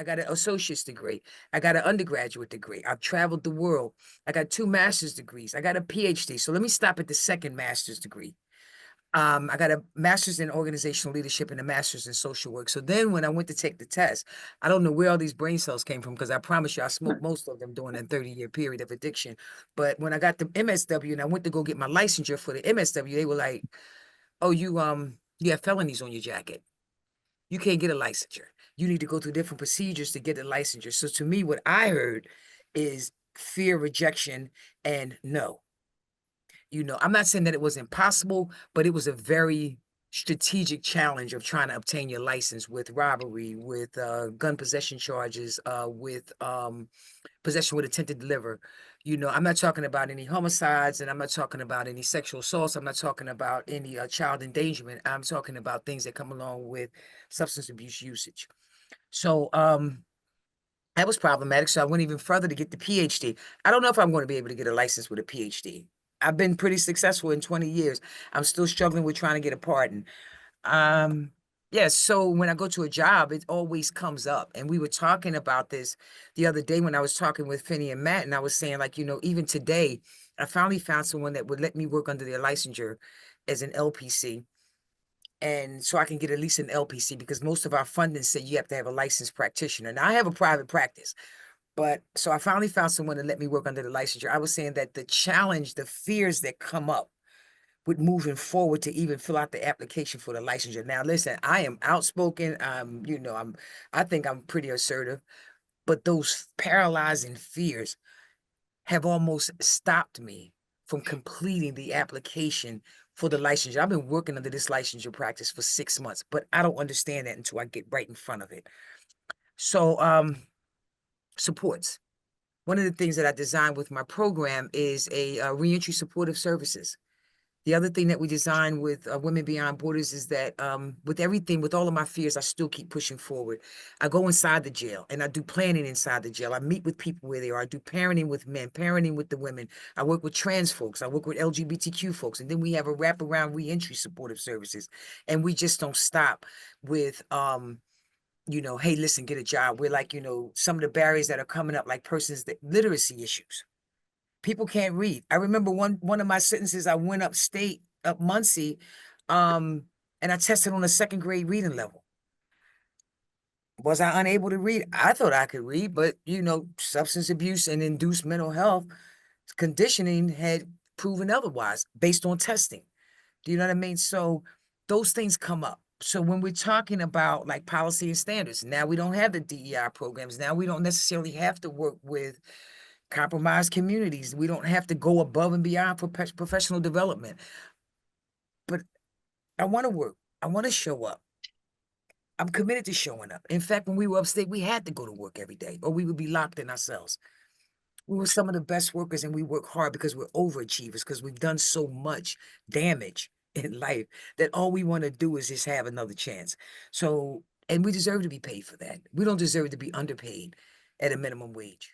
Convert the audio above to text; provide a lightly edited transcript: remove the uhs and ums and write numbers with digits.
I got an associate's degree. I got an undergraduate degree. I've traveled the world. I got 2 master's degrees. I got a PhD. So let me stop at the second master's degree. I got a master's in organizational leadership and a master's in social work. So then when I went to take the test, I don't know where all these brain cells came from because I promise you I smoked most of them during that 30-year period of addiction. But when I got the MSW and I went to go get my licensure for the MSW, they were like, "Oh, you have felonies on your jacket. You can't get a licensure. You need to go through different procedures to get a licensure." So to me, what I heard is fear, rejection, and no. I'm not saying that it was impossible, but it was a very strategic challenge of trying to obtain your license with robbery, with gun possession charges, with possession with intent to deliver. I'm not talking about any homicides and I'm not talking about any sexual assaults. I'm not talking about any child endangerment. I'm talking about things that come along with substance abuse usage. So that was problematic. So I went even further to get the PhD. I don't know if I'm going to be able to get a license with a PhD. I've been pretty successful in 20 years. I'm still struggling with trying to get a pardon. Um, yeah, so when I go to a job, it always comes up. And we were talking about this the other day when I was talking with Finney and Matt, and I was saying, like, even today, I finally found someone that would let me work under their licensure as an LPC. And so I can get at least an LPC because most of our funding say you have to have a licensed practitioner. Now I have a private practice, but so I finally found someone to let me work under the licensure. I was saying that the challenge, the fears that come up with moving forward to even fill out the application for the licensure. Now, listen, I am outspoken. I think I'm pretty assertive, but those paralyzing fears have almost stopped me from completing the application for the licensure. I've been working under this licensure practice for 6 months, but I don't understand that until I get right in front of it. So, supports. One of the things that I designed with my program is a reentry supportive services. The other thing that we designed with Women Beyond Borders is that with everything, with all of my fears, I still keep pushing forward. I go inside the jail and I do planning inside the jail. I meet with people where they are. I do parenting with men, parenting with the women. I work with trans folks. I work with LGBTQ folks. And then we have a wraparound reentry supportive services. And we just don't stop with, hey, listen, get a job. We're like, some of the barriers that are coming up, like persons that literacy issues. People can't read. I remember one of my sentences, I went upstate, up Muncie, and I tested on a second grade reading level. Was I unable to read? I thought I could read, but substance abuse and induced mental health conditioning had proven otherwise based on testing. Do you know what I mean? So those things come up. So when we're talking about like policy and standards, now we don't have the DEI programs. Now we don't necessarily have to work with compromised communities. We don't have to go above and beyond for professional development. But I want to work. I want to show up. I'm committed to showing up. In fact, when we were upstate, we had to go to work every day or we would be locked in ourselves. We were some of the best workers and we work hard because we're overachievers, because we've done so much damage in life that all we want to do is just have another chance. So, and we deserve to be paid for that. We don't deserve to be underpaid at a minimum wage.